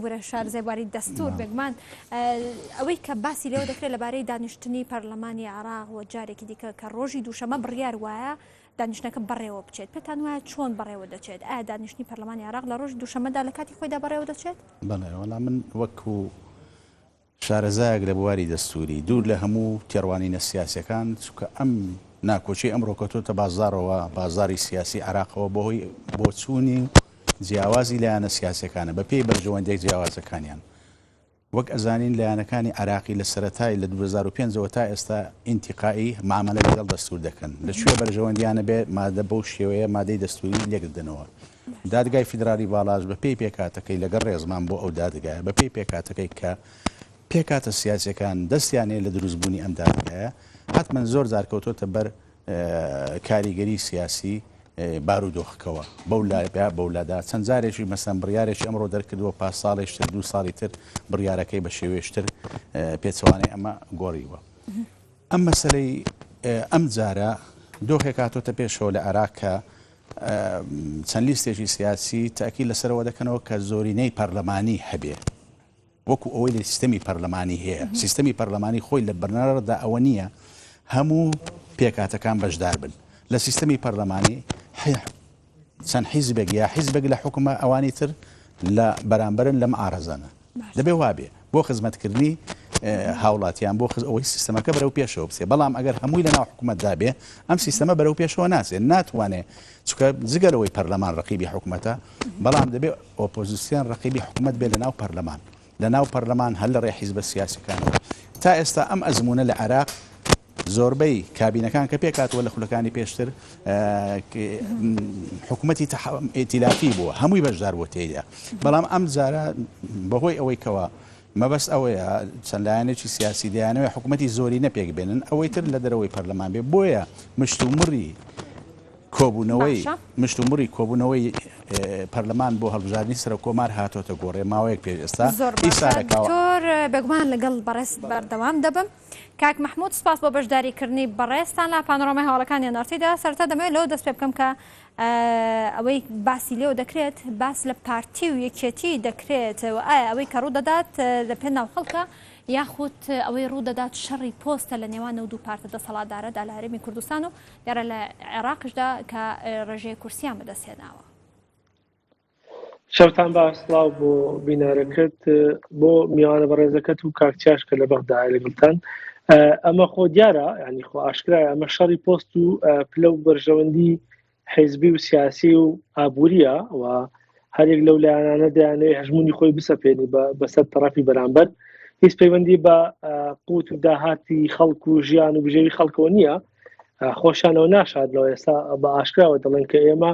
بگورە شارزای بواری دەستور بێگومان ئەوەی کە باسی لێوە دەکرێت لەبارەی دانیشتنی پەرلەمانی عێراق و جارێکی دیکە کە ڕۆژی دووشەمە بڕیار وایە دانیشتنەکە بەڕێوە بچێت پێتان وایە چۆن بەڕێوە دەچێت ئایا دانیشتنی پەرلەمانی عێراق لە ڕۆژی دووشەمەدا لە کاتی خۆیدا بەڕێوە دەچێت؟ بەڵێ وەڵام من وەکو شارەزایەک لە بواری دەستوری دوور لە هەموو تێڕوانینە سیاسەکان چونکە ئەم ناکۆچی ئەمڕۆ کەوتۆتە بازارەوە بازاری سیاسی عێراقەوە بۆهۆی بۆ چوونی جیاوازی لایەنە سیاسەکانە بە پێی بەرژەوەندێک جیاوازەکانیان وەک ئەزانین لایەنەکانی عێراقی لە سەرەتای لە 2005ەوە تا ئێستا ئینتیقایی معاملە لەگەڵ دەستور دەکەن لەکوێ بەرژەوەندیانە بێ مادە بەو شێوەیە مادەی دەستوری لێکدنەوە دادگای فیدرالی باڵاژ بە پێی پێکاتەکەی لەگەڵ ڕێزمان بۆ ئەو دادگایە بە پێی پێکاتەکەی کە پێکاتە سیاسەکان دەستیانەیە لە دروستبوونی ئەم دادگایە حتمما زۆر جار کەوتۆتە بەر کاریگەری سیاسی بارودۆخەکەوە بەولادا چەند جارێکی مەسەن بڕیارێکی ئەمڕۆ دەرکردووە پاش ساڵێکتر دو ساڵی تر بڕیارەکەی بە شێوێشتر پێچەوانەی ئەمە گۆڕیوە ئەم مەسەلەی ئەم جارە دۆخێک هاتۆتە پێشەوە لە عێراق کە چەند لیستێکی سیاسی تاکی لەسەرەوە دەکەنەوە کە زۆرینەی پەرلەمانی هەبێ وەکو ئەوەی لە سیستەمی پەرلەمانی هەیە سیستەمی پەرلەمانی خۆی لە بەرنامەدا ئەوە نییە هەموو پێکاتەکان بەشدار بن لە سیستەمی پەرلەمانی چەند حیزبێک یا حیزبێک لە حکومە ئەوانی تر لە بەرامبەرن لەم ئارەزانە دەبێ وابێ بۆ خزمەتکردنی هاوڵاتیان بۆ ئەوەی سیستەمەکە بەرەو پێشەوە بچێ بەڵام ئەگەر هەمووی لەناو حکومەتدا بێ ئەم سیستەمە بەرەو پێشەوە ناچێت ناتوانێت چونکە جگەرەوەی پەرلەمان ڕقیبی حکومەتە بەڵام دەبێت ئۆپۆزیسیۆن ڕقیبی حکومەت بێ لەناو پەرلەمان لەناو پەرلەمان هەل لە ڕێ حیزبە سیاسەکانەوە تا ئێستا ئەم ئەزمونە لە عێراق زۆربەی کابینەکان کە پێکاتوە لە خولەکانی پێشتر حکوومەتی ئێتیلافی بووە هەمووی بەشدار بۆ تێیدا بەڵام ئەم جارە بەهۆی ئەوەی کەوە مەبەست ئەوەیە چەند لایەنێکی سیاسی دەیانەوەی حکوومەتی زۆری نەپێک بێنن ئەوەی تر لە دەرەوەی پەرلەمان بێ بۆیە مشتومڕی کۆبوونەوەی پەرلەمان بۆ هەڵبژاردننی سەر کۆمار هاتۆتە گۆڕێ ماوەیەک پێش ئێستا زۆر بێگومان لەگەڵ بەڕێز بەردەوام دەبم کاک مححمود سپاس بۆ بەشداریکردنی بەڕێستان لە پانۆڕەمای هەواڵەکانی نارتیدا سەرتا دەمەوێت لەوە دەست پێ بکەم کە ئەوەی باسی لێو دەکرێت باس لە پارتی و یەکێتی دەکرێت ئایا ئەوەی کە ڕوو دەدات لە پێ ناو خەڵکە یاخود ئەوەی ڕوو دەدات شەڕی پۆستە لە نێوان و دوو پارتە دەسەڵاتدارەدا لە هەرێمی کوردستان و دیارە لە عێراقشدا کە ڕێژەیە کورسیان بەدەستهێناوە. شەوتان باسڵاو بۆ بینارەکەت بۆ میوانە بەڕێزەکەت و کاکچاش کە لە بەغدایە لەگەڵتان ئەمە خۆ دیارە ینی خۆ ئاشکرایە ئەمە شەڕی پۆست و پلە و بەرژەوەندی حیزبی و سیاسی و ئابوووریە و هەرێک لەو لایەنانە دەیانەوێت هەژمونی خۆی بسەپێنی بەسەر تەڕەفی بەرامبەر هیچ پەیوەندی بە قوت و داهاتی خەڵک و ژیان و بژێوی خەڵکەوە نییە خۆشانەوە ناشادلەوە ئێستا بە ئاشکراوە دەڵێن کە ئێمە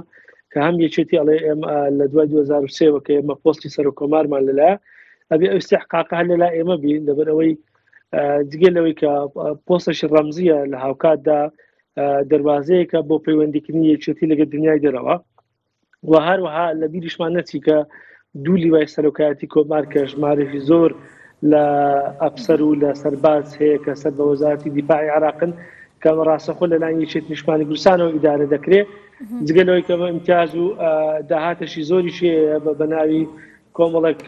کە هەم یەکێتی ئەڵێ ئێمە لە دوای 2023 کە ئێمە پۆستی سەر و کۆمارمان لەلایە ئەبێ ئەو استحقاقە هەر لەلای ئێمە بین لەبەر ئەوەی جگە لەوەی کە پۆستەشی ڕەمزیە لە هاوکاتدا دەواازەیەکە بۆ پەیوەندیکردنی یەکێتی لەگە دنیای دەرەوە و هەروەها لە بیریشمان نەچی کە دوو لیوای سەرۆکایەتی کۆمار کە ژمارەی زۆر لە ئەفسەر و لە سەرباز هەیە کە سەر بە وەزارەتی دیفاعی عێراقن کە ڕاستەخۆ لەلایەن یەکێتی نیشتمانی کوردستانەوە ئیدارە دەکرێت جگەلەوەی کە ئیمتیاز و داهاتەشی زۆری شێ بە ناوی کۆمەڵێک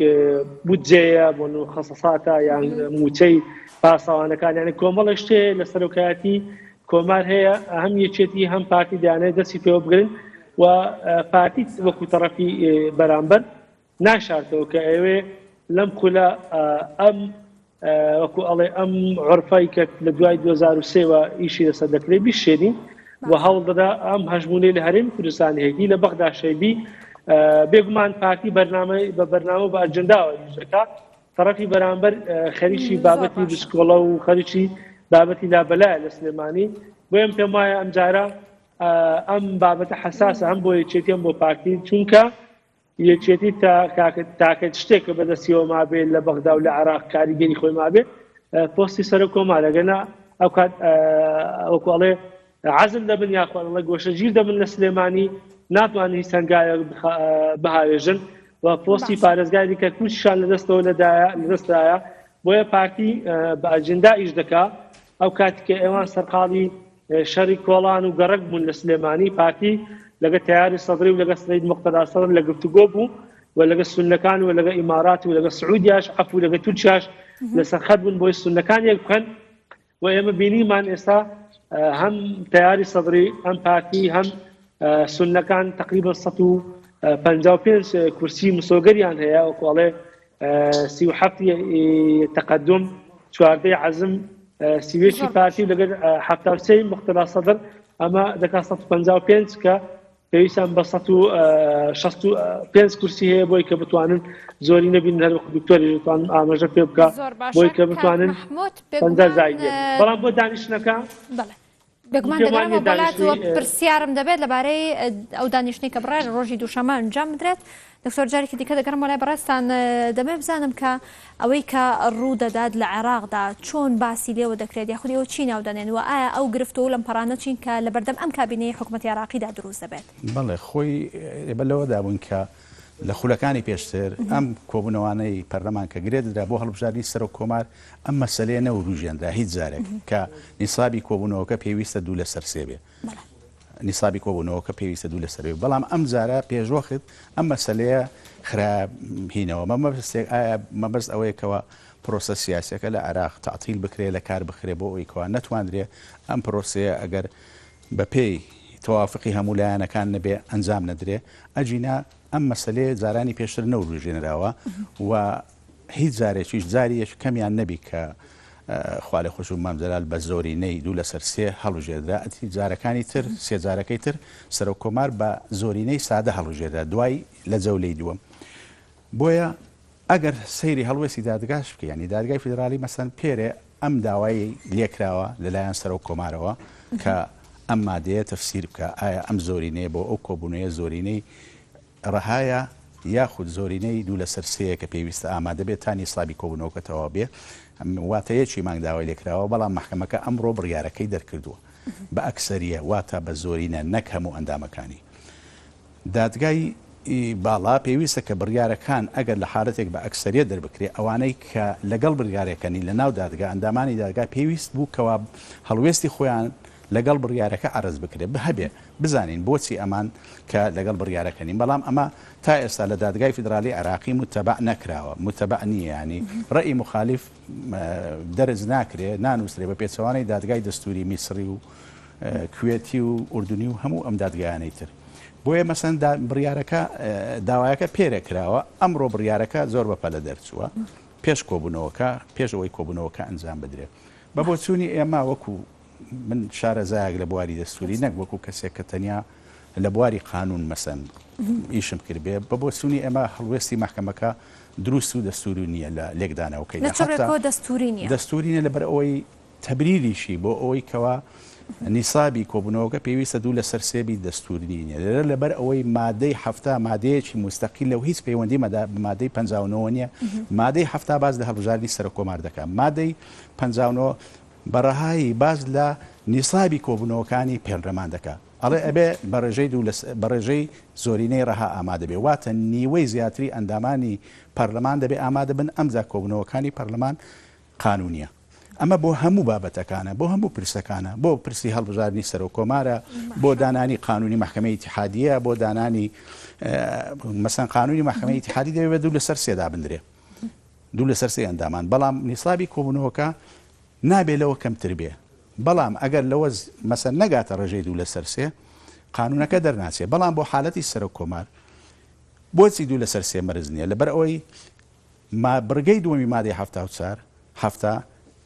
بودجەیە بۆ خەسەساتە یان موچەی پاسەوانەکان یانە کۆمەڵە شتێ لە سەرۆکایەتی کۆمار هەیە هەم یەکێتی هەم پارتی دایانێت دەستی پێوە بگرن و پارتی وەکو تەڕەفی بەرامبەر ناشارتەوە کە ئێوێ لەم خولە ئەم وەکو ئەڵێ ئەم عورفای کە لە دوای 2023 ئیشی لەسەر دەکرێت بیشێنی و هەوڵ دەدا ئەم هەژمونەی لە هەرێمی کوردستانی هەیەی لە بەغدا شەیبی بێگومان پارتی بە بەرنامە بە ئەجەنداوە یژەکە تەڕەفی بەرامبەر خەریکی بابەتی بسکۆڵە و خەریکی بابەتی لابەلایە لە سلێمانی بۆیەم پێم وایە ئەم جارە ئەم بابەتە حەساسە هەم بۆ یەکێتی هەم بۆ پارتی چونکە یەکێتی تاکەت شتێکە بەدەستیەوە مابێت لە بەغدا و لە عێراق کاریگەری خۆی مابێت پۆستی سەر کۆمارەگەنا ئەو کات وەکوڵێ عزم دەبن یاخواڵە گۆشەگیر دەبن لە سلێمانی ناتوانانی سنگایە بهاوێژن و پۆستی پارێزگای دیکە کوشیشان لەدەستەوە لەدەستایە بۆیە پارتی بە ئەجندا ئیش دەکا ئەو کاتیکە ئێوان سەرقاڵی شەڕی کۆڵان و گەڕک بوون لە سلێمانی پارتی لەگە تیاری سەدری و لەگە سەید موقتەدا سەدر لە گفتوگۆ بوو وەلەگە سونەکان و لەگە ئیماراتی و لەگە سعودیاش عفو لەگە تورکیاش لەسەر خەت بوون بۆی سونەکانیەک بکەن و ئێمە بینیمان ئێستا هەم تیاری سەدری هەم پارتی هەم سونەکان تقریبا 155 کورسی مسۆگەریان هەیە وەکوڵێ 37 تەقدم 14 عەزم سیوێکی پارتی لەگەر 73 مختار سەدر ئەمە دەکات 155 کە پێویستیان بە 165 کورسی هەیە بۆی کە بتوانن زۆری نەبین هەر دکتۆری بتوانن ئاماژە پێ بکە بۆی کە بتوانن 50 زایدێ بەڵام بۆ دانیشتنەکە بێگومان دەگەڕێمەوە بەڵاتەوە پرسیارم دەبێت لەبارەی ئەو دانیشتنی کە بڕای ڕۆژی دووشەمە ئەنجام بدرێت دکتۆر جارێکی دیکە دەگەڕم وەلای بەڕێستان دەبێ بزانم کە ئەوەی کە ڕوو دەدات لە عێراقدا چۆن باسی لێوە دەکرێت یاخودی ئەو چی ناودەنێن و ئایا ئەو گرفتەوە لەم پەڕانە چین کە لە بەردەم ئەم کابینەی حکوومەتی عێراقیدا دروست دەبێت بەڵێ خۆی بەلەوەدا بوون کە لە خولەکانی پێشتر ئەم کۆبوونەوانەی پەرلەمان کە گرێدرا بۆ هەڵبژاردننی سەر و کۆمار ئەم مەسەلەیە نەوروژێنرا هیچ جارێک کە نیسابی کۆبوونەوەکە پێویستە 2 لەسەر 3 بێ نیسابی کۆبوونەوەکە پێویستە 2 لەسەر بێ بەڵام ئەم جارە پێشوەخت ئەم مەسەلەیە خراپهینەوە مەبەست ئەوەیەکەوە پرۆسە سیاسەکە لە عێراق تعتیل بکرێ لە کار بخرێ بۆ ئەوەی کەوا نەتوانرێ ئەم پرۆسەیە ئەگەر بەپێی تەوافقی هەموو لایەنەکان نەبێ ئەنجام نەدرێ ئەجینا ئەم مەسلەیە جارانی پێشتر نەوروژێنراوە و هیچ جارێکیش جاریەک کەمیان نەبی کە خوالە خۆش و مامزەلال بە زۆرینەی 2 لەسەر 3 هەڵوژێدرا ئەتی جارەکانی تر سێ جارەکەی تر سەر و کۆمار بە زۆرینەی سادە هەڵوژێدرا دوای لە جەولەی دووەم بۆیە ئەگەر سەیری هەڵوێستی دادگاش بکە ینی دادگای فیدرالی مەسەن پێرێ ئەم داوای لێکراوە لەلایەن سەر و کۆمارەوە کە ئەم مادەیە تەفسیر بکە ئایا ئەم زۆرینەیە بۆ ئەو کۆبوونەیە زۆرینەی ڕەهایە یاخود زۆرینەی 2 لەسەر 3 کە پێویستە ئامادە بێت تا نیسابی کۆبوونەوەکەتەوە بێ واتەیەکی مانگ داوای لێکراوە بەڵام محکەمەکە ئەمڕۆ بڕیارەکەی دەرکردووە بە ئەکسەریە واتە بە زۆرینە نەک هەموو ئەندامەکانی دادگای باڵا پێویستە کە بڕیارەکان ئەگەر لە حالەتێک بە ئەکسەریە دەربکرێ ئەوانەی کە لەگەڵ بڕیارەکەنی لە ناو دادگا ئەندامانی دادگا پێویست بوو کەوا هەڵوێستی خۆیان لەگەڵ بڕیارەکە عرض بکرێت هەبێ بزانین بۆچی ئەمان کە لەگەڵ بڕیارەکەنی بەڵام ئەمە تا ئێستا لە دادگای فیدرالی عێراقی متتەبع نەکراوە متتەبع نییە ینی ڕێی مخالیف دەرز ناکرێت نانووسێ بە پێچەوانەی دادگای دەستوری میسری و کوێتی و ئوردنی و هەموو ئەم دادگایانەی تر بۆیە مەسەن بڕیارەکە داوایەکە پێرەکراوە ئەمڕۆ بڕیارەکە زۆر بەپەلە دەرچووە پێش کۆبوونەوەکە پێش ئەوەی کۆبوونەوەکە ئەنجام بدرێت بە بۆ چوونی ئێمە وەکو من شارەزایەک لە بواری دەستوری نەک وەکو کەسێک کە تەنیا لە بواری قانون مەسەن ئیشم کرد بێ بە بۆ چوونی ئێمە هەڵوێستی محکەمەکە دروست و دەستوری نییە لە لێکدانەوەکەی دەستورینە لەبەر ئەوەی تەبریریشی بۆ ئەوەی کەوا نیسابی کۆبوونەوەکە پێویستە 2 لەسەر 3 دەستوری نیە لەبەر ئەوەی مادەی هەفتە مادەیەکی مستەقیل لەو هیچ پەیوەندی مادەی 59 نیە مادەی هەفتە باز لە هەڵبژاردننی سەر کۆمار دەکات مادەی 59 بەڕەهایی باز لە نیسابی کۆبوونەوەکانی پێنرەمان دەکات ئەڵێ ئەبێ بەڕێژەی زۆرینەی ڕەها ئامادە بێ واتە نیوەی زیاتری ئەندامانی پەرلەمان دەبێ ئامادە بن ئەمجا کۆبوونەوەکانی پەرلەمان قانونیە ئەمە بۆ هەموو بابەتەکانە بۆ هەموو پرسەکانە بۆ پرسی هەڵبژاردننی سەر و کۆمارە بۆ دانانی قانونی محکەمەی ئیتیحادیە بۆ دانانی مەسەن قانونی محکەمەی ئیتیحادی دەبێت 2 لەسەر 3 بندرێ 2 لەسەر 3 ئەندامان بەڵام نیسابی کۆبوونەوەکە نابێلەوە کەمتر بێ بەڵام ئەگەر لەوە مەسەن نەگاتە ڕێژەی 2 لەسەر 3 قانونەکە دەرناچێ بەڵام بۆ حالەتی سەر و کۆمار بۆچی 2 لەسەر 3 مەرز نییە لەبەر ئەوەی بڕگەی دووەمی مادەی 7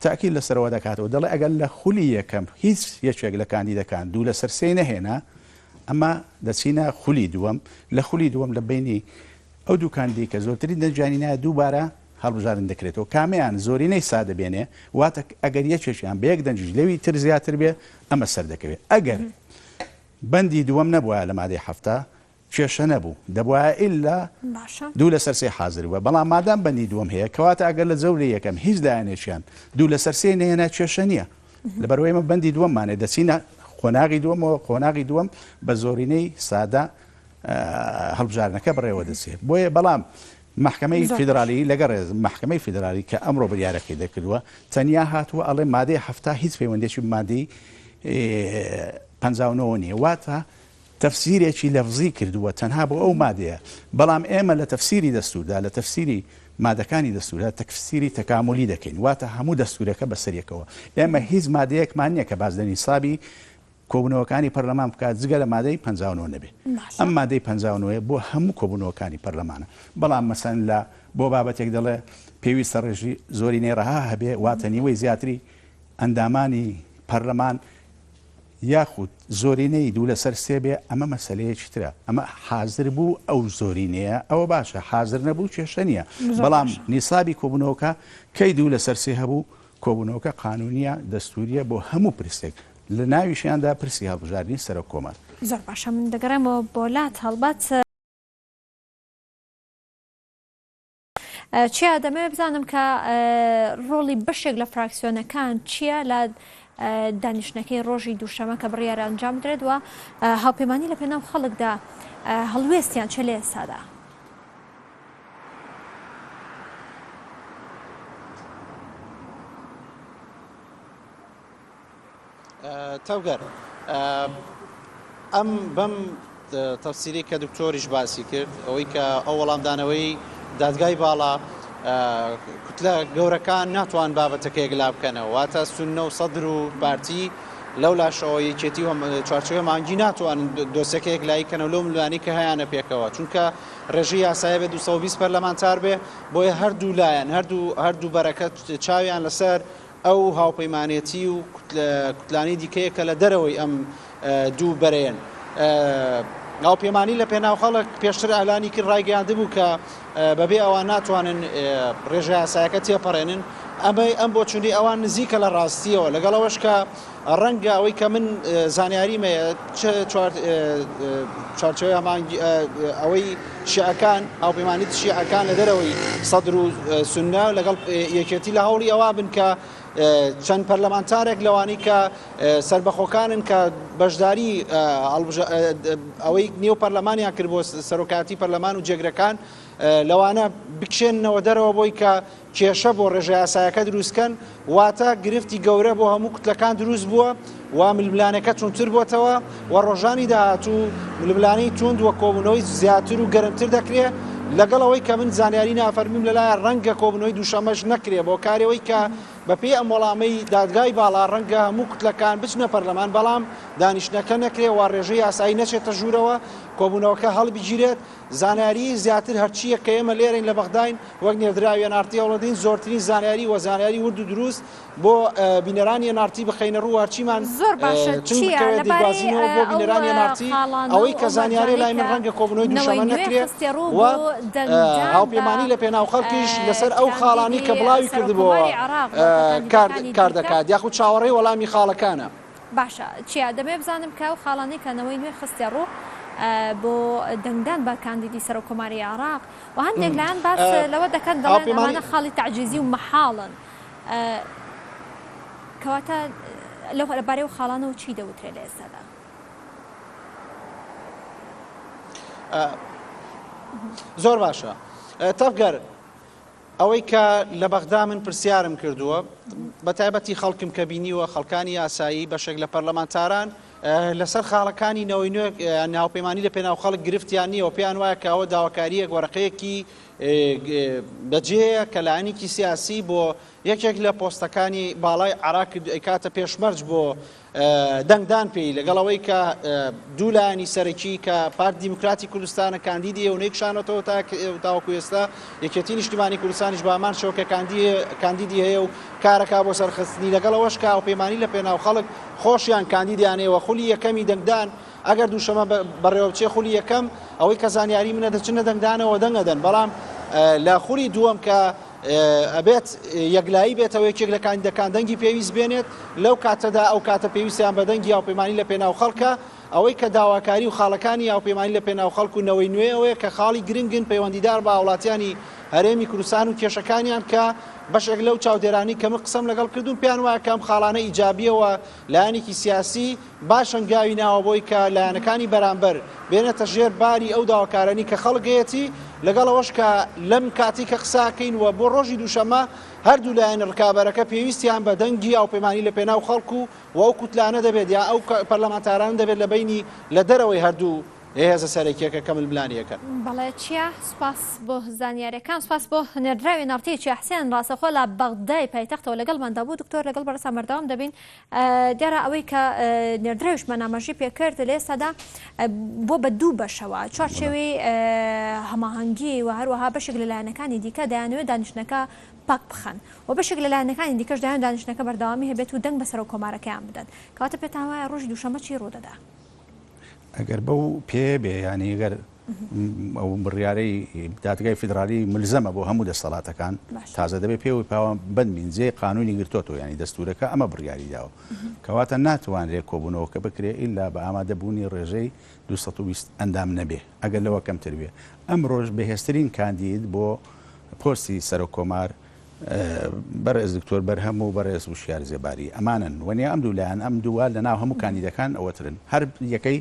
تاکیل لەسەرەوە دەکاتەوە دەڵێ ئەگەر لە خولی یەکەم هیچ یەکێک لە کاندیدەکان 2 لەسەر 3 نەهێنا ئەمە دەچینە خولی دووەم لە خولی دووەم لە بینی ئەو دوو کاندیدی کە زۆرترین دەنجانینە دووبارە هەڵبژاردن دەکرێتەوە کامیان زۆرینەی سادە بێنێ واتە ئەگەر یەکێکیان بە یەک دەنجش لەوی تر زیاتر بێ ئەمە سەر دەکەوێت ئەگەر بەندی دووەم نەبووە لە مادەی 7 کێشە نەبوو دەبواە ئیلا 2 لەسەر 3 حاضر بووە بەڵام مادام بەندی دووەم هەیە کەواتە ئەگەر لە جەوری یەکەم هیچ دایانێکیان 2 لەسەر 3 نهێنا کێشە نییە لەبەرەوەی ئێمە بەندی دووەممانێ دەچینە قۆناغی دووەمەوە قۆناغی دووەم بە زۆرینەی سادە هەڵبژاردنەکە بڕێوە دەچێت بۆیە بەڵام محکمەی فیدرالی لەگەڕ محکمەی فیدرالی کە ئەمڕۆ بریارەکەی دەکردووە تەنیا هاتووە ئەڵێ مادەی 7 هیچ پەیوەندێکی مادەی 59 نیە واتە تەفسیرێکی لەفزی کردووە تەنها بۆ ئەو مادەیە بەڵام ئێمە لە تەفسیری دەستوردا لە تەفسیری مادەکانی دەستوردا تەفسیری تەکاملی دەکەین واتە هەموو دەستورەکە بەسەریەکەوە ئێمە هیچ مادەیەکمان نییە کە بازدەنی سابی کۆبوونەوەکانی پەرلەمان بکات جگە لە مادەی 59 نەبێ ئەم مادەی 59 بۆ هەموو کۆبوونەوەکانی پەرلەمانە بەڵام مەسەن لە بۆ بابەتێک دەڵێ پێویستە ڕێژی زۆری نێڕەها هەبێ واتە نیوەی زیاتری ئەندامانی پەرلەمان یاخود زۆرینەی دوو لەسەر سێ بێ ئەمە مەسەلەیەکی ترە ئەمە حازر بوو ئەو زۆرینەیە ئەوە باشە حازر نەبوو کێشە نییە بەڵام نیسابی کۆبوونەوەکە کەی دوو لەسەر سێ هەبوو کۆبوونەوەکە قانونیە دەستوریە بۆ هەموو پرسێک لە ناویشیاندا پرسی هەڵبژاردننی سەرۆک کۆمەڵ زۆر باشە من دەگەڕێمەوە بۆ لات هەڵبەت چیا دەمەوێت بزانم کە ڕۆڵی بەشێک لە فراکسیۆنەکان چییە لە دانیشتنەکەی ڕۆژی دووشەمە کە بڕیارە ئەنجام بدرێت وە هاوپەیمانی لە پێناو خەڵکدا هەڵوێستیان چ لە ئێستادا تەوگەر ئەم بەم تەفسیری کە دکتۆریش باسی کرد ئەوەی کە ئەو وەڵامدانەوەی دادگای باڵا کوتلە گەورەکان ناتوان بابەتەکەیەک لا بکەنەوە واتە سونە و سەدر و پارتی لەو لاشەوەی چێتی چوارچێوە مانگی ناتوانن دۆسەکەیەک لایکەنەوە لەو ملوانی کە هەیەە پێکەوە چونکە ڕێژی یاسایە بێ 220 پەرلەمانتار بێ بۆیە هەردوو لایەن هەردوو بەرەکەت چاویان لەسەر ئەو هاوپەیمانێتی و کوتلانی دیکەیە کە لە دەرەوەی ئەم دوو بەرێن هاوپەیمانی لە پێناو خەڵک پێشتر ئەلانی کرد ڕایگەیاندبوو کە بەبێ ئەوان ناتوانن ڕێژە یاسایەکە تێپەڕێنن ئەم بۆچوونی ئەوان نزیکە لە ڕاستیەوە لەگەڵەوەش کە ڕەنگە ئەوەی کە من زانیاریمەیە چوارچێوە ئەوەی شیعەکان هاوپەیمانی شیعەکان لە دەرەوەی سەدر و سونە لەگەڵ یەکێتی لە هەوڵی ئەوە بن کە چەند پەرلەمانتارێک لەوانی کە سربەخۆکانن کە بەشداری ئەوەی نێو پەرلەمانیان کرد بۆ سەرۆکاتی پەرلەمان و جێگرەکان لەوانە بکشێنەوە دەرەوە بۆی کە کێشە بۆ ڕێژە یاسایەکە دروستکەن واتە گرفتی گەورە بۆ هەموو کوتلەکان دروست بووە و ململانەکە چونتر بۆتەوە و ڕۆژانی داهاتوو ململانەی توند وە کۆبوونەوەی زیاتر و گەرمتر دەکرێت لەگەڵ ئەوەی کە من زانیاری نافەرمیم لەلایەن ڕەنگە کۆبوونەوەی دووشەمەش نەکرێ بۆ کارەوەی کە بەپێی ئەم وەڵامەی دادگای باڵا ڕەنگە هەموو کوتلەکان بچنە پەرلەمان بەڵام دانیشتنەکە نەکرێ و ڕێژەی یاسایی نەچێتە ژوورەوە کۆبوونەوەکە هەڵبگیرێت زانیاری زیاتر هەرچیە کە ئێمە لێرەین لە بەغداین وەک نێردراوی نارتی هەوڵەدەین زۆرترین زانیاری و زانیاری ورد و دروست بۆ بینەرانی نارتی بخەینە ڕوو هەرچیمان دیگوازینەوە بۆ بینەرانی نارتی ئەوەی کە زانیاری لای من ڕەنگە کۆبوونەوەی دووشەمە نەکرێت و هاوپەیمانی لە پێناو خەڵکیش لەسەر ئەو خاڵانی کە بڵاوی کردبەوە کار دەکات یاخود چاوەڕێی وەڵامی خاڵەکانە باشە چیا دەبێ بزانم کە ئەو خاڵانی کەنەوەی نوێ خستێ ڕوو بۆ دەنگدان بە کاندیدی سەرۆکۆماری عێراق و هەندێک لایەن باس لەوە دەکەن دەڵێن ئەمانە خاڵی تعجیزی و مەحاڵن کەواتە لەو لەبارەی و خاڵانەوە چی دەوترێت لە ئێستادا زۆر باشە تەفگەر ئەوەی کە لە بەغدا من پرسیارم کردووە بە تایبەتی خەڵکم کە بینیوە خەڵکانی یاسایی بەشێک لە پەرلەمانتاران لەسەر خاڵەکانی نەوەی نوێ ناوپەیمانی لە پێناو خەڵک گرفتیان نییە و پێیان وایە کە ئەوە داواکاریەک وەرەقەیەکی بەجێیە کە لایەنێکی سیاسی بۆ یەکێک لە پۆستەکانی باڵای عێراق کاتە پێشمەرج بۆ دەنگدان پێی لەگەڵەوەی کە دوو لایەنی سەرەکی کە پارتی دیموکراتی کوردستانە کاندیدی و نەیکشانەوە تاوەکو ئێستا یەکێتی نیشتیمانی کوردستانیش بامان شەوکە کاندیدی هەیە و کارەکە بۆ سەرخستنی لەگەڵەوەش کە هاوپەیمانی لە پێناو خەڵک خۆشیان کاندیدیانەوە خولی یەکەمی دەنگدان ئەگەر دووشەمە بەڕێوە بچێ خولی یەکەم ئەوەی کە زانیاری منە دەچنە دەنگدانەوە دەنگەدەن بەڵام لە خولی دووەم کە ئەبێت یەکلایی بێتەوە یەکێک لە کاندیدەکان دەنگی پێویست بێنێت لەو کاتەدا ئەو کاتە پێویستیان بە دەنگی هاوپەیمانی لە پێناو خەڵکە ئەوەی کە داواکاری و خاڵەکانی هاوپەیمانی لە پێناو خەڵک و نەوەی نوێ ئەوەیە کە خاڵی گرنگن پەیوەندیدار بە وڵاتیانی هەرێمی کوردستان و کێشەکانیان کە بەشێک لەو چاودێرانی کەمە قسەم لەگەڵ کردوون پێیان وایە کەم خاڵانە ئیجابیەوە لایەنێکی سیاسی باشنگاوی ناوە بۆی کە لایەنەکانی بەرامبەر بێنێتە ژێر باری ئەو داواکارانی کە خەڵگەیەتی لەگەڵەوەش کە لەم کاتی کە قساکەین وە بۆ ڕۆژی دووشەمە هەردوو لایەن ڕکابەرەکە پێویستیان بە دەنگی ئاوپەیمانی لە پێناو خەڵکو و ئەو کوتلانە دەبێت یا ئەو پەرلەمانتاران دەبێت لە بینی لە دەرەوەی هەردوو هێزە سەرەکیەکە کەمل بلانیەکە. بەڵێ چیە سوپاس بۆ زانیاریەکان سوپاس بۆ نێردراوی ناڕتەیەکی حسێن ڕاستەخۆ لە بەغدای پایتەختەوە لەگەڵماندا بوو دکتۆر لەگەڵ بەرەسان بەردەوام دەبین دیارە ئەوەی کە نێردراویشمان ئاماژەی پێکرد لە ئێستادا بۆ بە دوو بەشەوە چوارچێوەی هەماهەنگی و هەروەها بەشێک لە لایەنەکانی دیکە دەیانەوێت دانیشتنەکە پاک بخەن و بەشێک لە لایەنەکانی دیکەش دایان دانیشتنەکە بەردەوامی هەبێت و دەنگ بەسەر و کۆمارەکەیان بدەن کەواتە پێتان وایە ڕۆژی دووشەمە چی ڕوودەدا؟ ئەگەر بەو پێ بێ ینی ئەگەر ئەو بڕیارەی دادگای فیدرالی ملزەمە بۆ هەموو دەسەڵاتەکان تازە دەبێت پێوەی پاوە بنبینجێ قانونی گرتۆتەوە ینی دەستورەکە ئەمە بڕیاری داوە کەواتە ناتوانرێت کۆبوونەوەکە بکرێ ئیلا بە ئامادەبوونی ڕێژەی 220 ئەندام نەبێ ئەگەر لەوە کەمتر بێ ئەم ڕۆژ بەهێزترین کاندید بۆ پۆستی سەرۆکۆمار بەڕێز دکتۆر بەرهەم و بەڕێز وشیار زێباری ئەمانن وەنیا ئەم دوولایەن ئەم دووە لەناو هەموو کاندیدەکان ئەوەترن هەر یەکەی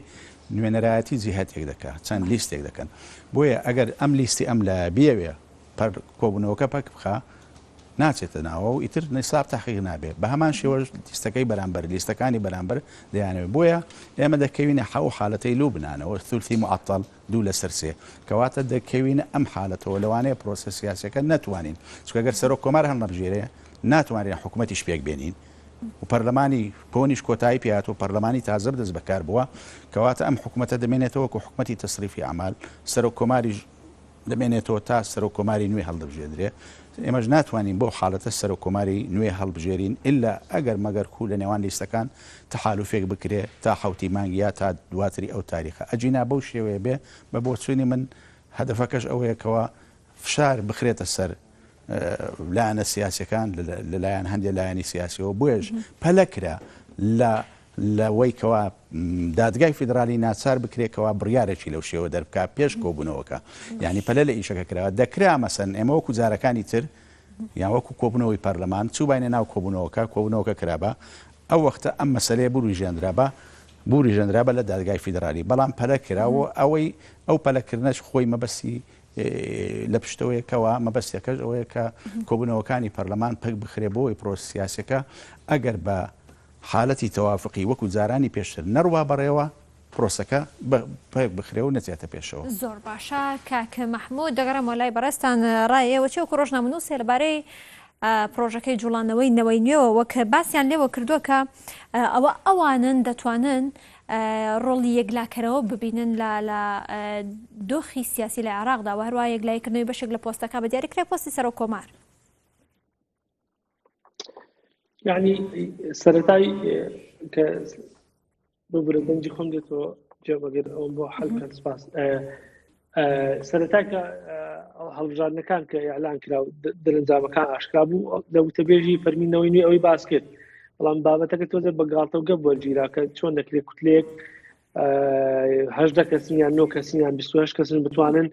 نوێنەرایەتی جیهەتێک دەکات چەند لیستێک دەکەن بۆیە ئەگەر ئەم لیستی ئەم لە بیەوێ کۆبوونەوەکە پەک بخە ناچێتە ناوە و ئیتر نەساب تاحقیق نابێت بە هەمان شێوە لیستەکەی بەرامبەر لیستەکانی بەرامبەر دەیانەوێت بۆیە ئێمە دەکەوینە حەو حالەتەی لوو بنانەوە ثولثی معطل دوو لەسەر سێ کەواتە دەکەوینە ئەم حالەتەوە لەوانەیە پرۆسە سیاسەکە نەتوانین چونکە ئەگەر سەرۆک کۆمار هەڵمەبژێرەیە ناتوانین حکوومەتیش پێک بێنین و پەرلەمانی کۆنیش کۆتایی پێات و پەرلەمانی تازە بدەست بەکار بووە کەواتە ئەم حکوومەتە دەمێنێتەوە کە حکوومەتی تەسریفی ئەعمال سەرۆک کۆماریش دەمێنێتەوە تا سەرۆک کۆماری نوێ هەڵدەبژێدرێ ئێمەش ناتوانین بۆ حاڵەتە سەرۆک کۆماری نوێ هەڵبژێرین ئللا ئەگەر مەگەر کو لە نێوان لیستەکان تەحالوفێک بکرێ تا حوتی مانگیا تا دواتری ئەو تاریخە ئەجینا بەو شێوەیە بێ بە بۆچوونی من هەدەفەکەش ئەوەیەکەوە فشار بخرێتە سەر لایەنە سیاسەکان لەلایەن هەندێک لایەنی سیاسیەوە بۆیش پەلەکرا لەوەی کەوا دادگای فیدرالی ناچار بکرێتەوە بڕیارێکی لەو شێوە دەربکات پێش کۆبوونەوەکە یعنی پەلە لە ئیشەکە کراوە دەکرا مەسەن ئێمە وەکو جارەکانی تر یان وەکو کۆبوونەوەی پەرلەمان چوو باینە ناو کۆبوونەوەکە کرابە ئەو وەختە ئەم مەسەلەیە بوری ژێندرابە لە دادگای فیدرالی بەڵام پەلە کراوە ئەوەی ئەو پەلەکردنەش خۆی مەبەستی لە پشتەوەیەکەوە مەبەستەکەش ئەوەیە کە کۆبوونەوەکانی پەرلەمان پەک بخرێ بۆی پرۆسە سیاسەکە ئەگەر بە حالەتی تەوافقی وەکو جارانی پێشتر نەڕوا بەڕێوە پرۆسەکە پێک بخرێ و نەچێتە پێشەوە زۆر باشە کاک مەحموود دەگەڕێمەوە لای بەڕێستان ڕایەوە چێوەکو ڕۆژنامەنووسێ لەبارەی پرۆژەکەی جوڵانەوەی نەوەی نوێەوە کە باسییان لێوە کردووە کە ئەوە ئەوانن دەتوانن ڕۆڵی یەکلاکەرەوە ببینن لە دۆخی سیاسی لە عێراقدا و هەروە یەکلایکردنەوەی بەشێک لە پۆستەکە بە دیاریکرای پۆستی سەرۆک کۆمار یعنی سەرەتای کە ببرە دەنجی خۆم دێتەوە جێبەگەر ئەوم بۆ حەلکەن سپاس سەرەتای کە هەڵبژاردنەکان کە ئیعلان کرا و دەرەنجامەکان ئاشکرا بوو لە وتەبێژی فەرمینەوەی نوێ ئەوەی باس کرد بەڵام بابەتەکە تۆزە بە گاڵتەوگە وەرگیرا کە چۆن دەکرێت کوتلێک 18 کەسین یان 9 کەسین یان 28 کەسن بتوانن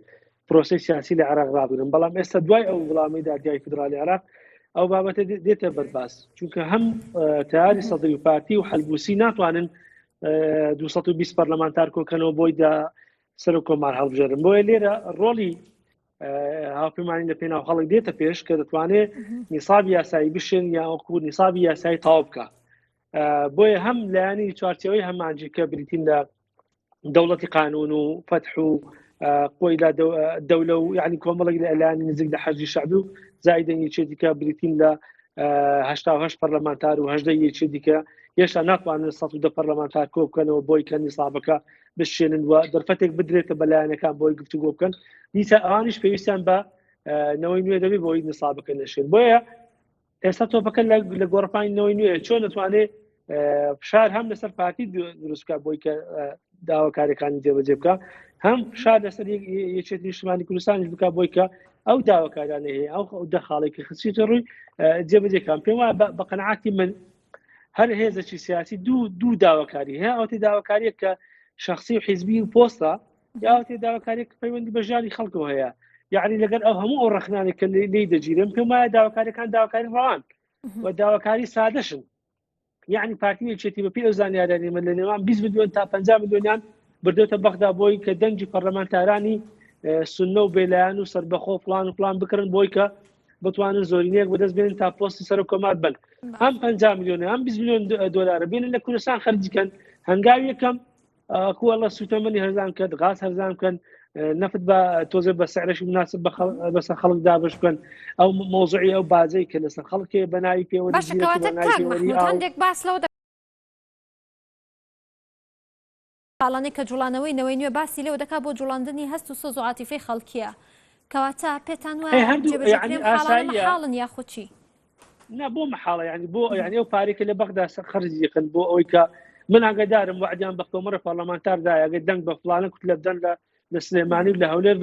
پرۆسەی سیاسی لە عێراق ڕابگرن بەڵام ئێستا دوای ئەو وڵامی دادگای فیدرالی عێراق ئەو بابەتە دێتە بەرباس چونکە هەم تیاری سەدری و پارتی و هەلبوسی ناتوانن 220 پەرلەمانتار کۆکەنەوە بۆی دا سەرۆک کۆمار هەڵبژێرن بۆیە لێرە ڕۆڵی هاوپەیمانی لە پێناو خەڵک دێتە پێش کە دەتوانێت نیسابی یاسایی بشن یا وەکو نیسابی یاسایی تەواو بکە بۆیە هەم لایەنی چوارچێوەی هەمانجی کە بریتین لە دەوڵەتی قانون و فتح و قۆی دەولە و یعنی کۆمەڵێک لە لایەنی نزیک لە حەزی شەعبی و زائیدەن یەکێ دیکە بریتین لە 88 پەرلەمانتار و 18 یەکێ دیکە هێشتا ناتوانن 110 پەرلەمانتار کۆ بکەنەوە بۆی کە نیسابەکە بشێنن و دەرفەتێک بدرێتە بەلایەنەکان بۆی گفتوگۆ بکەن دیسە ئەوانیش پێویستیان بە نەوەی نوێ دەبێت بۆی نیسابەکە نەشێن بۆیە ئێستا تۆپەکە لە گۆڕپانی نەوەی نوێ چۆن دەتوانێت فشار هەم لەسەر پارتی دروستکە بۆی کە داواکاریەکانی جێبەجێ بکە هەم فشار لەسەر یەکێتی نیشتیمانی کوردستانیش بکە بۆی کە ئەو داواکارانە هەیە ئەو دەخاڵێکی خچیتە ڕووی جێبەجێکان پێم وایە بە قەنەعاتی من هەر هێزێکی سیاسی دوو داواکاری هەیە ئەوەی داواکاریە کە شخصی و حیزبی و پۆستە یاوەتی داواکاریە کە پەیوەندی بە ژیانی خەڵکەوە هەیە یعنی لەگەر ئەو هەموو ئەو ڕخنانێک کە لێی دەگیرن پێم وایە داواکاریەکان داواکاری ڕەوان و داواکاری سادەشن. یعنی پارتی یەکێتی بەپێی ئەو زانیاریانە لە نێوان 20 میلیۆن تا 50 میلیۆنیان بردوێتە بەغدا بۆی کە دەنگی پەرلەمانتارانی سونە و بێلایەن و سەربەخۆ فلان و فلان بکردن بۆی کە بتوانن زۆرینەیەک بەدەست بێنن تا پۆستی سەرۆکۆمار بن. ئەم 50 میلیۆن ئەم 20 میلیۆن دۆلارە بێنن لە کوردستان خەرجیکەن، هەنگاوی یەکەم کووەڵە سوتەمەنی هەرزان کەن، غاز هەرزان بکەن، نەفت بە تۆزە بە سعرەشی مناسب بەسەر خەڵک دابش بکەن. ئەو مۆزوعی ئەو بازەی کە لەسەر خەڵکێ بەناوی پێوە هەندێک باس لەو پاڵانەی کە جوڵانەوەی نەوەی نوێ باسی لێوە دەکات بۆ جوڵاندنی هەست و سۆز و عاتیفەی خەڵکیە، کەواتە پێتان وایە حاڵن یاخۆچی؟ نا بۆ مەحاڵە ینی بۆ یعنی ئەو پارێکە لە بەغدا خەرجیکەن بۆ ئەوەی کە من ئاگادارم وعدیان بە کۆمەرە پەرلەمانتاردایە ئەگەر دەنگ بە فلانە کوت لە بدەن لە سلێمانی و لە هەولێر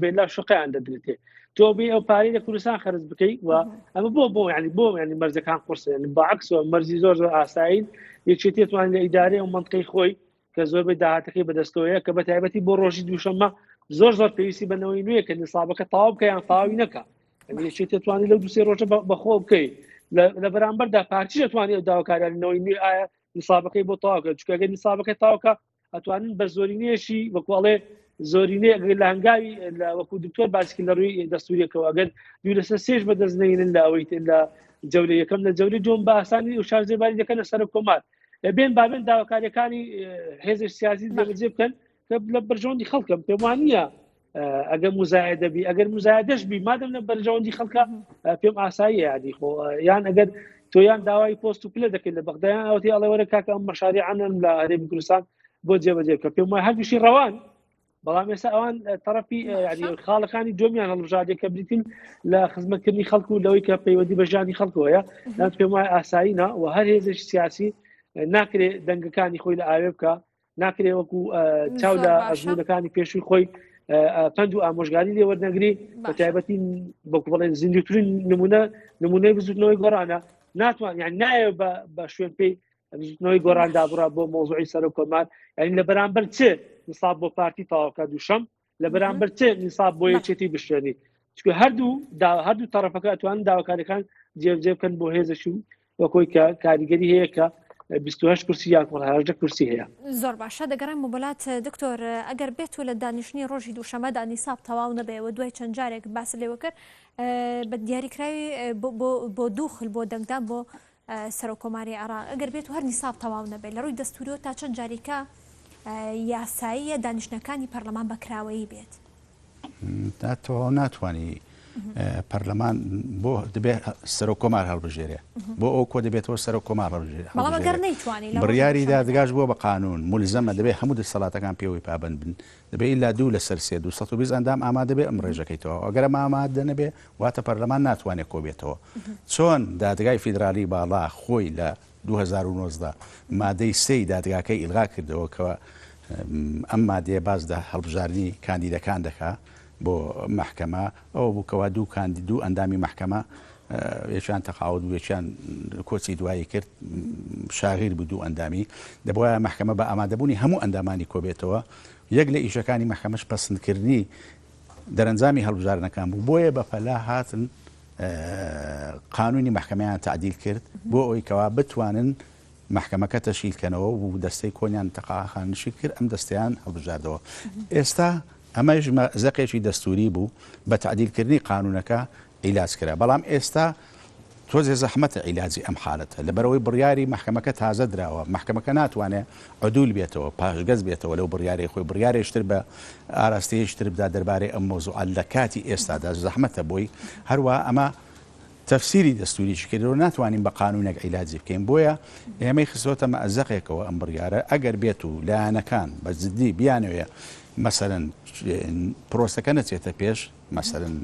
بێلا شقیان دەدرێتێ تۆ بێ ئەو پارەی لە کوردستان خەرج بکەیت و ئەمە بۆ ینی مەرجەکان قورسە بەعکسەوە مەرجی زۆر ئاسایین یەکێتی توانین لە ئیدارەی و منطقەی خۆی کە زۆربەی داهاتەکەی بەدەستەوەیە کە بە تایبەتی بۆ ڕۆژی دووشەممە زۆر پێویستی بنەوەی نوێ کە نیسابەکە تەواو بکە یان تەواوی نەکە، یەکێتی توانین لەو دووسێ ڕۆژە بەخۆ بکەیت لە بەرامبەردا پارتی دەتوانێت داواکاریانەوەی نوێ ئایا نیسابەکەی بۆ تەواوکە، چونکە ئەگەر نیسابەکەی تەواوکە ئەتوانن بە زۆرینەیەشی وەکوڵێ زۆرینەیە لە هەنگاوی وەکو دکتۆر باسکی لە ڕووی دەستوریەکەەوە ئەگەر دوو لەسەر سێش بەدەستنێنن لە ئەوەی لە جەولە یەکەم لە جەولەی دووەم بە ئاسانی و شارزێباری دەکەنە سەر کۆمار بێن بابێن داواکاریەکانی هێزش سیاسی جێبەجێ بکەن کە لە بەرژەوەندی خەڵکم پێم وانە ئەگەر مزایدە بی ئەگەر مزایدەش بی مادەم لە بەرژەوەندی خەڵکە پێم ئاسایی یادی خۆ یان ئەگەر تۆیان داوای پۆست و پلە دەکەن لە بەغدایان ئەوتی ئەڵێ وەرە کاکە ئەم مەشاریعانن لە هەرێمی کوردستان بۆ جێبەجێ بکە پێم وایە هەردووشی ڕەوان، بەڵام ئێستا ئەوان تەرەفی خاڵەکانی جۆمیان هەڵبژاردێک کە بریتین لە خزمەتکردنی خەڵکو و لەوەی کە پەیوەندی بە ژیانی خەڵکەوەیە لات پێم وایە ئاساییە و هەر هێزش سیاسی ناکرێت دەنگەکانی خۆی لە ئاوێ بکە، ناکرێت وەکو چاو لە ئەزمونەکانی پێشووی خۆی پند و ئامۆژگاری لێ وەرنەگری بە تایبەتی بەکو بڵێن زیندوترین نمونەی بزوتنەوەی گۆڕانە ناتوان یان نایە بە شوێن پێی بزوتنەوەی گۆڕان دابڕا بۆ مۆزوعی سەرۆکۆمار، یعنی لە بەرامبەر چ نساب بۆ پارتی تەواوکە دووشەم لە بەرامبەر چ نساب بۆ یەکێتی بشوێنی، چونکە هەردوو تەرەفەکە ئەتوانن داواکاریەکان جێبجێ بکەن بۆ هێزەشی وەکۆی کە کاریگەری هەیە کە 28 کورسی یان 18 کورسی هەیە. زۆر باشە دەگەڕێم وڵات دکتۆر ئەگەر بێت و لە دانیشتنی ڕۆژی دووشەمەدا نیساب تەواو نەبێەوە دوای چەند جارێک باس لێوە کرد بە دیاریکراوی بۆ دووخل بۆ دەنگدان بۆ سەرۆکۆماری عێراق ئەگەر بێت و هەر نیساب تەواو نەبێت لە ڕووی دەستوریەوە تا چەند جاریکە یاساییە دانیشتەکانی پەرلەمان بەکراوەیی بێت تۆ ناتوانانی پەرلەمان بۆ دەبێت سەرۆکۆمار هەڵبژێرێ بۆ ئەو کۆ دەبێتەوە سەرۆکۆمار هەڵبژێرێ بڕیاری دادگاش بووە بە قانون مولزەمە دەبێت هەموو دەسەڵاتەکان پێوەی پابند بن دەبێت لا دوو لەسەر 220 ئەندام ئامادە بێ ئەم ڕێژەکەیتەوە ئەگەر ئامادە نەبێ واتە پەرلەمان ناتوانێت کۆ بێتەوە چۆن دادگای فیدرالی باڵا خۆی لە 2019 مادەی سەی دادگاکەی ئیلغا کردەوە کەوە ئەم مادەیە باز لە هەڵبژاردننی کاندیدەکان دەکا بۆ محکەمە ئەوە بووکەوە دوو ئەندامی محکەمە یەکیان تەقاوت و یەکیان کۆچی دوایی کرد شاغیر بوو دوو ئەندامی دەبووە محکەمە بە ئامادەبوونی هەموو ئەندامانی کۆبێتەوە یەک لە ئیشەکانی محکەمەش پەسەندکردنی دەرەنجامی هەڵبژاردنەکان بوو بۆیە بەپەلا هاتن قانونی محکەمەیان تعدیل کرد بۆ ئەوەی کەوا بتوانن محکەمەکە تەشکیلکەنەوە و دەستەی کۆنیان تەقاخانشی کرد ئەم دەستیان هەڵبژاردەوە ئێستا ئەمەش زەقێکی دەستوری بوو بە تعدیلکردنی قانونەکە عیلاج کرا بەڵام ئێستا تۆزێ زەحمەتە عیلاجی ئەم حالەتە لەبەرەوەی بڕیاری محکەمەکە تازە درراوە محکەمەکە ناتوانێت عدول بێتەوە پاشگەز بێتەوە لەو بڕیاری خۆی بڕیارێشتر بە ئاراستەیەشتر بدا دەربارەی ئەم مۆزوع لە کاتی ئێستادا زەحمەتە بۆی هەروە ئەمە تەفسیری دەستوریشی کردەوە ناتوانین بە قانونێک عیلاجی بکەین بۆیە ئێمەی خستۆتە مەزەقێکەوە ئەم بڕیارە ئەگەر بێت و لایەنەکان بە جددی بیانوێ مەسەرەن پرۆسەکە نەچێتە پێش مەسەرەن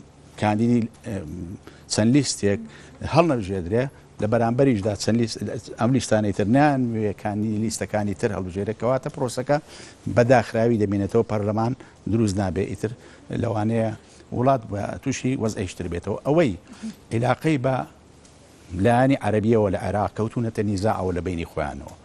کاندیدی چەند لیستێک هەڵ نەبژێدرێ لە بەرامبەریشدا ئەم لیستانەی تر نانوێکانی لیستەکانی تر هەڵبژێرێکەواتە پرۆسەکە بەداخراوی دەبێنێتەوە پەرلەمان دروست نابێ ئیتر لەوانەیە وڵات بە تووشی وەزعیشتر بێتەوە ئەوەی عیلاقەی بە لایانی عەرەبیەوە لە عێراق کەوتونەتە نیزاعەوە لە بینی خۆیانەوە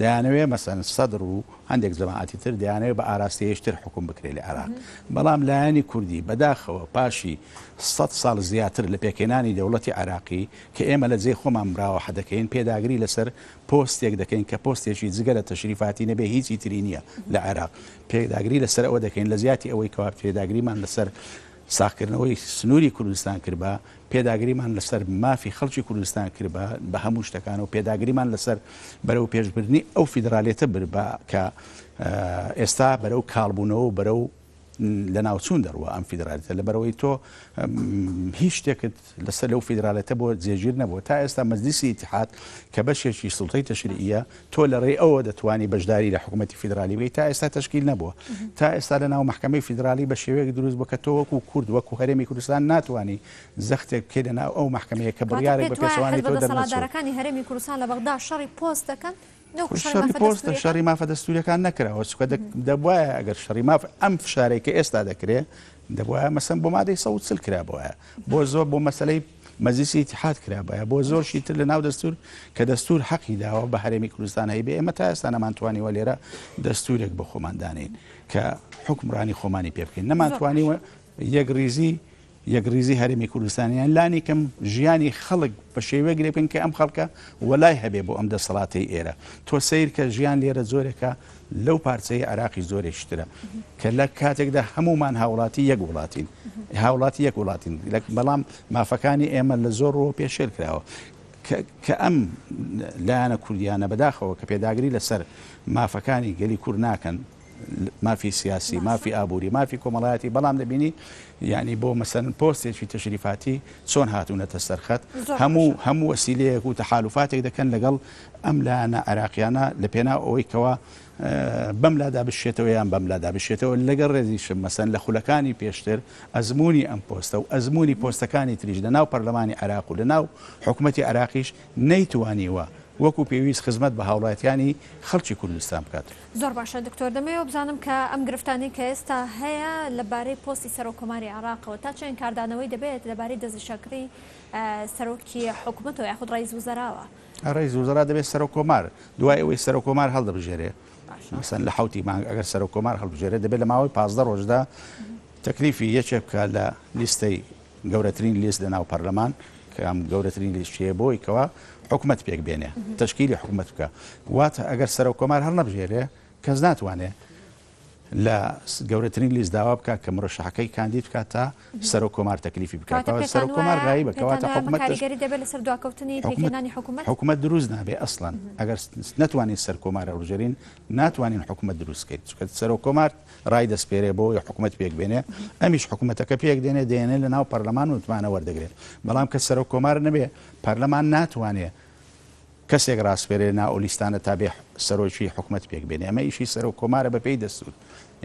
دەیانەوێ مەسەن سەدر و هەندێک جەماعەتی تر دەیانەوێت بە ئاراستەیەشتر حکوم بکرێت لە عێراق بەڵام لایانی کوردی بەداخەوە پاشی 100 ساڵ زیاتر لە پێکێنانی دەوڵەتی عێراقی کە ئێمە لە جێ خۆمان براوە دەکەین پێداگری لەسەر پۆستێک دەکەین کە پۆستێکی جگە لە تەشریفاتی نەبێ هیچی تری نییە لە عێراق پێداگری لەسەر ئەوە دەکەین لە زیاتی ئەوەی کەوا پێداگریمان لەسەر ساختکردنەوەی سنووری کوردستان کردبا پێداگریمان لەسەر مافی خەڵکی کوردستان کردبا بە هەموو شتەکان و پێداگریمان لەسەر بەرەو پێشبردننی ئەو فیدراالێتە بربا کە ئێستا بەرەو کاڵبوونەوە بەرەو لە ناوچوون دەڕوە ئەم فیدراالێتە لە بەرەوەی تۆ هیچ شتێکت لەسەر لەو فیدراالێتە بۆ جێگیر نەبووە تا ئێستا مەجلیسی ئیتیحاد کە بەشێکی سوڵتەی تەشریعیە تۆ لە ڕێی ئەوە دەتوانی بەشداری لە حکوومەتی فیدراالی بێت تا ئێستا تەشکیل نەبووە تا ئێستا لە ناو محکەمەی فیدراالی بە شێوەیەک دروست بووە کە تۆ وەکو کورد وەکو هەرێمی کوردستان ناتوانانی زەختێک بکەیت لە ناو ئەو محکەمەیە کە بڕیارێک بە پێچەوانی تۆ دەسەڵاتدارەکانی هەرێمی کوردستان لە بەغدا شەڕی پۆست دەکەن شەڕی پۆستە شەڕی مافە دەستوریەکان نەکراوە چکە دەبواە ئەگەر شەڕی ماف ئەم فشارێک کە ئێستا دەکرێت دەبواە مەسەن بۆ مادەی 140 کرابووە بۆ زۆر بۆ مەسلەی مەجلیسی ئیتیحاد کرابایە بۆ زۆرشی تر لە ناو دەستور کە دەستور حەقی داوە بە هەرێمی کوردستان هەیە بێ ئێمە تا ئێستا نەمانتوانیوە لێرە دەستورێک بە خۆماندانین کە حکمڕانی خۆمانی پێ بکەین نەمانتوانیوە یەکریزی هەرێمی کوردستانیان لانی کەم ژیانی خەڵک بە شێوەیەک لێ بکەن کە ئەم خەڵکە وەلای هەبێ بۆ ئەم دەسەڵاتی ئێرە تۆ سیر کە ژیان لێرە زۆرێکە لەو پارچەی عراقی زۆرێکترە کە لە کاتێکدا هەمومان هاوڵاتی یەک وڵاتین هاوڵاتی یەک وڵاتین بەڵام مافەکانی ئێمە لە زۆر ڕۆ پێشێل کراوە کە ئەم لایەنە کوردیانە بەداخەوە کە پێداگری لەسەر مافەکانی گەلی کورد ناکەن مافی سیاسی مافی ئابووری مافی کۆمەڵایەتی بەڵام دەبینی یعنی بۆ مەسەن پۆستێکی تەشریفاتی چۆن هاتوونەتە سەرخەت هەموو وەسیلەیەک و تەحالوفاتێک دەکەن لەگەڵ ئەم لایەنە عێراقیانە لە پێناو ئەوەی کەوا بەملادا بشێتەوە یان بەملادا بشێتەوە لەگەڵ ڕێزیشم مەسەن لە خولەکانی پێشتر ئەزمموی ئەم پۆستە و ئەزمموی پۆستەکانی تریش لە ناو پەرلەمانی عێراق و لە ناو حکوومەتی عێراقیش نەیتوانیوە وەکو پێویست خزمەت بە هاوڵاتیانی خەڵکی کوردستان بکات. زۆر باشە دکتۆر دەمەوێت بزانم کە ئەم گرفتانی کە ئێستا هەیە لەبارەی پۆستی سەرۆکۆماری عێراقەوە تا چەند کاردانەوەی دەبێت لەبارەی دەستنیشانکردنی سەرۆکی حکوومەتەوە یاخود ڕئیس وزەراوە ڕئیس وزەرا دەبێت سەرۆکۆمار دوای ئەوەی سەرۆکۆمار هەڵدەبژێرێ مەسەن لە حوتی مانگ ئەگەر سەرۆکۆمار هەڵبژێرێت دەبێت لە ماوەی 15 ڕۆژدا تەکلیفی یەکێک بکات لە لیستەی گەورەترین لیست لە ناو پەرلەمان کە ئەم گەورەترین لیستیە بۆی کەوا حکوومەت پێک بێنێ تشکیلی حکوومەت بکە واتە ئەگەر سەرۆکۆمار هەڵ نەبژێرێ کەس ناتوانێت لە گەورەترین لیست داوا بکات کە مرۆشحەکەی کاندید بکات تا سەرۆکۆمار تەکلیفی بکات سەرۆکۆمار ڕایی بکەواتە حکوومەت دروست نابێ ئەسڵەن ئەگەر نتوانین سەرکۆمارە ڕژێرین ناتوانین حکوومەت دروستکەیت چکە سەرۆکۆمار ڕای دەستپێرێ بۆ حکوومەت پێک بێنێ ئەمیش حکوومەتەکە پێک دێنێ دێنێ لە ناو پەرلەمان و توانە وەردەگرێت بەڵام کە سەرۆکۆمار نەبێ پەرلەمان ناتوانێت کەسێک ڕاستپێرێ ناو لیستانە تا بێ سەرۆکی حکوومەت پێک بێنێ ئەمە ئیشی سەرۆکۆمارە بەپێی دەستور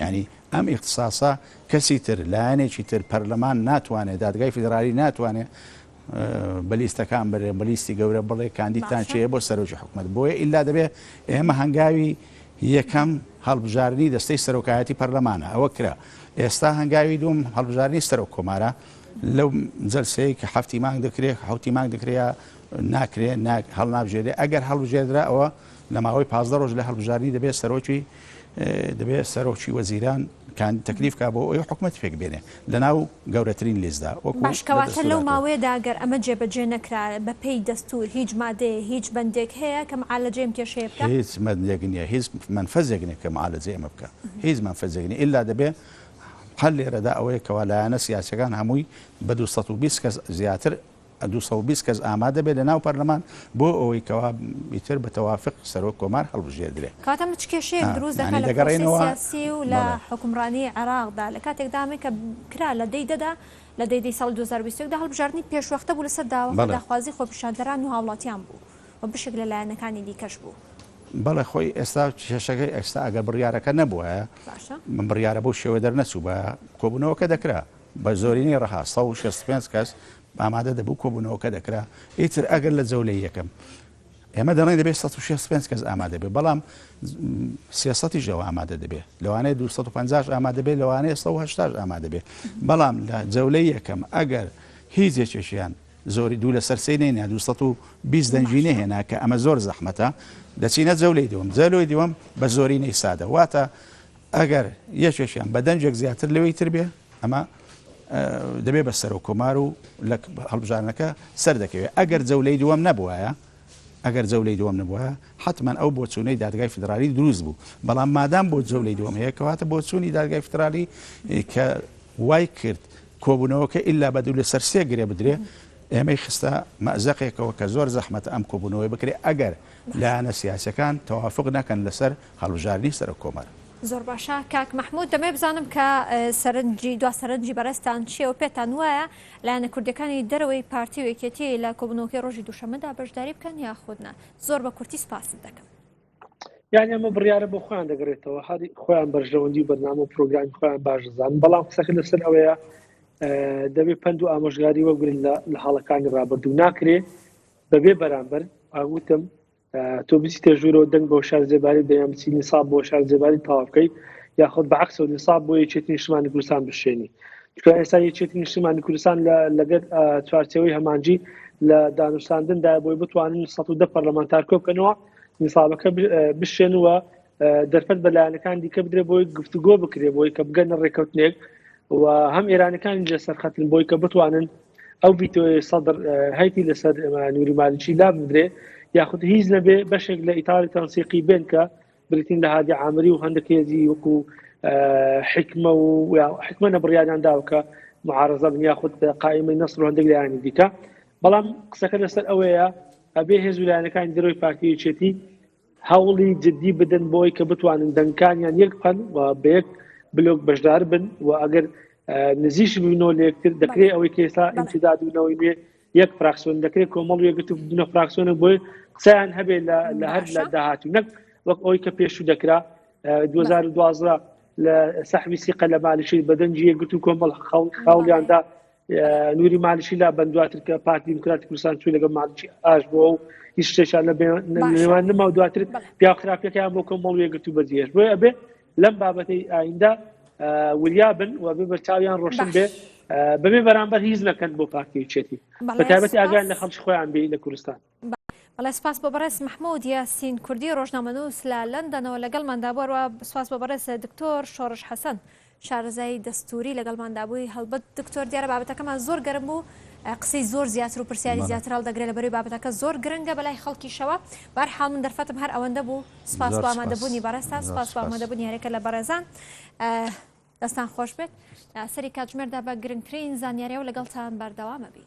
ینی ئەم ئیختصاسا کەسی تر لایەنێکی تر پەرلەمان ناتوانێت دادگای فیدرالی ناتوانێت بەلیستەکان بەرێ بەلیستی گەورە بڵێ کاندیدتان چێە بۆ سەرۆکی حکوومەت بۆیە ئیلا دەبێ ئێمە هەنگاوی یەکەم هەڵبژاردننی دەستەی سەرۆکایەتی پەرلەمانە ئەوە کرا ئێستا هەنگاوی دوم هەڵبژاردننی سەرۆکۆمارە لەو جەلسەیە کە هەفتی مانگ دەکرێت حوتی مانگ دەکرێت ناکرێت هەڵ نابژێرێ ئەگەر هەڵبژێردرا ئەوە لە ماوەی 15 ڕۆژ لە هەڵبژاردننی دەبێت سەرۆکی وەزیران کان تەکلیف کا بۆ ئەوی حکوومەت پێک بێنێ لە ناو گەورەترین لیستدا باشکەواتە لەو ماوەیەدا ئەگەر ئەمە جێبەجێ نەکرا بە پێی دەستور هیچ مادەیە هیچ بەندێک هەیە کە معالەجێم کێشەیە بکات هیچ بەندێک نییە هیچ منفەزێک نییە کە معالەجێ ئەمە بکە هیچ منفەزێک نییە ئیلا دەبێ هەر لێرەدا ئەوەیە کەوا لایەنە سیاسەکان هەمووی بە 220 کەس زیاتر 220 کەس ئامادە بێت لە ناو پەرلەمان بۆ ئەوەی کەوا ئیتر بە تەوافق سەرۆکۆمار هەڵبژێردرێت کاتە چ کێشەیەک دروست دەکات لە پرۆسەی سیاسی و لە حکومڕانی عێراقدا لە کاتێکدامی کە کرا لە دەیدەدا لە دەیدەی ساڵ 2020دا هەڵبژاردننی پێشوەختە بوو لەسەر داوای داخوازی خۆپیشاندەران و هاوڵاتیان بوو و بشێک لە لایەنەکانی دیکەش بوو. بەڵێ خۆی ئێستا کێشەکەی ئێستا ئەگەر بڕیارەکە نەبووە من بڕیارە بۆ شێوە دەرنەچوو بە کۆبوونەوەکە دەکرا بە زۆرینەی ڕەها 165 کەس ئامادە دەبوو کۆبوونەوەکە دەکرا ئیتر ئەگەر لە جەولەی یەکەم ئێمە دەڵێن دەبێت 165 کەس ئامادە بێت بەڵام سیاسەتی ژەوە ئامادە دەبێت لەوانەیە 250 ئامادە بێت لەوانەیە 180 ئامادە بێت بەڵام لە جەولەی یەکەم ئەگەر هیچ یەکێکیان زۆری دوو لە سەرسەی نێنیا 220 دەنجی نەهێنا کە ئەمە زۆر زەحمەتە دەچینە جەولەی دووەم جەلۆی دووەم بە زۆرینەی سادە واتە ئەگەر یەکێکیان بە دەنجێک زیاتر لەوەی تر بێ ئەمە دەبێ بە سەر و کۆمار و لە هەڵبژارنەکە سەر دەکەوێت ئەگەر جەولەی دووەم نەبووایە ئەگەر جەولەی دووەم نبووە حتمما ئەو بۆچوونەی دادگای فدرالی دروست بوو بەڵام مادام بۆ جەولەی دووەم هەیە کەواتە بۆچوونی دادگای فدرالی کە وای کرد کۆبوونەوەکە ئللا بە دوو لە سەر سێ گرێ بدرێ ئێمەی خستە مەزەقێکەوە کە زۆر زەحمەتە ئەم کۆبوونەوەی بکرێ ئەگەر لایەنە سیاسەکان تەوافق نەکەن لەسەر هەڵبژاردننی سەر کۆمەر زۆر باشە کاک مححمود دەمێ بزانم کە دو سەرنجی بەڕێستان چیە و پێتان وایە لایەنە کوردەکانی دەرەوەی پارتی و یەکێتی لە کۆبوونەوەکەی ڕۆژی دووشەمەدا بەشداری بکەن یاخودنا زۆر بە کورتی سپاست دەکەم یعنی ئەمە بڕیارە بۆ خۆیان دەگرێتەوە هەری خۆیان بەرژەوەندی و بەرنامە و پرۆگرامی خۆیان باشزان بەڵام قسەکە لەسەر ئەوەیە دەبێت پند و ئامۆژگاری وەبگرن لە حاڵەکانی ڕابردوو ناکرێ بەبێ بەرامبەر ئاگوتم تۆ بچیتە ژوورەوە دەنگ بۆ شار زێباری دەیان بچی نیساب بۆ شار زێباری تەواوکەی یاخود بەعکسەوە نیساب بۆ یەکێتی نیشتیمانی کوردستان بشێنی چونکە ئێستا یەکێتی نیشتیمانی کوردستان لەگەر چوارچێوەی هەمانجی لە دانوستاندندا بۆی بتوانن 110 پەرلەمانتار کۆ بکەنەوە نیسابەکە بشێنەوە دەرفەت بەلایەنەکان دیکە بدرێ بۆی گفتوگۆ بکرێ بۆی کە بگەنە ڕێکەوتنێک و هەم ئێرانەکانی لەسەر خەتن بۆی کە بتوانن ئەو ڤیتۆی سەدر هەیتی لەسەر نووری مالیکی لا بدرێ یاخود هیچ نەبێ بەشێک لە ئیتاری تەنسیقی بێن کە بریتین لە هادی عامری و هەندێک هێزی وەکو حکمە و حکمە نەبڕیانیان داوە کە معارەزە بن یاخود قائمەی نەسر و هەندێک لایەنی دیکە بەڵام قسەکە لەسەر ئەوەیە ئەبێ هێز و لایەنەکانی دەرەوەی پارتی یەکێتی هەوڵی جددی بدەن بۆی کە بتوانن دەنگکانیان یەک بکەن و بە یەک بلۆک بەشدار بن و ئەگەر نزیش ببنەوە لە یەکتر دەکرێت ئەوەی کە ئێستا ئیمتیداد بوونەوەی نوێ یەک فراکسیۆن دەکرێت کۆمەڵ یەکگرتو ببنە فراکسیۆنە بۆی قسەیان هەبێ لە هەر لە داهاتوو نەک وەک ئەوەی کە پێشوو دەکرا 2012 لە سەحوی سیقە لە مالیشی بەدەنجی یەکگرتو کۆمەڵ خاوڵیاندا نووری مالیشی لا بەندواتر کە پارتی دیموکراتی کوردستان چووی لەگەڵ مالیشی ئاش بۆ و هیچ شتێکیان لە نێوان نەما و دواتر پیاخراپەکەیان بۆ کۆمەڵ یەکگرتو بەجێش بۆیە ئەبێ لەم بابەتەی ئایندا وریابن و بێ بەرچاویان ڕۆشن بێ بەبێ بەرامبەر هیچ نەکەن بۆ پارتی یەکێتی بەتایبەتی ئاگان لە خەڵکی خۆیان بێ لە کوردستان بەڵێ سپاس بۆ بەڕێز مححمود یاسین کوردی ڕۆژنامەنووس لە لەندەنەوە لەگەڵماندا بووە سپاس بۆ بەڕێز دکتۆر شۆڕش حەسەن شارەزای دەستوری لەگەڵماندا بووی هەڵبەت دکتۆر دیارە بابەتەکەمان زۆر گەرم بوو قسەی زۆر زیاتر و پرسیاری زیاتر هەڵدەگرێت لەبەروی بابەتەکە زۆر گرنگە بەلای خەڵکیشەوە بەرحاڵ من دەرفەتم هەر ئەوەندە بوو سپاس بۆ ئامادەبوونی بەڕێستان سپاس بۆ ئامادەبوونی هەرێکە لە بەڕێزان دەستان خۆش بێت سەری کاتژمێردا بە گرنگترین زانیاریەوە لەگەڵتان بەردەوامە بی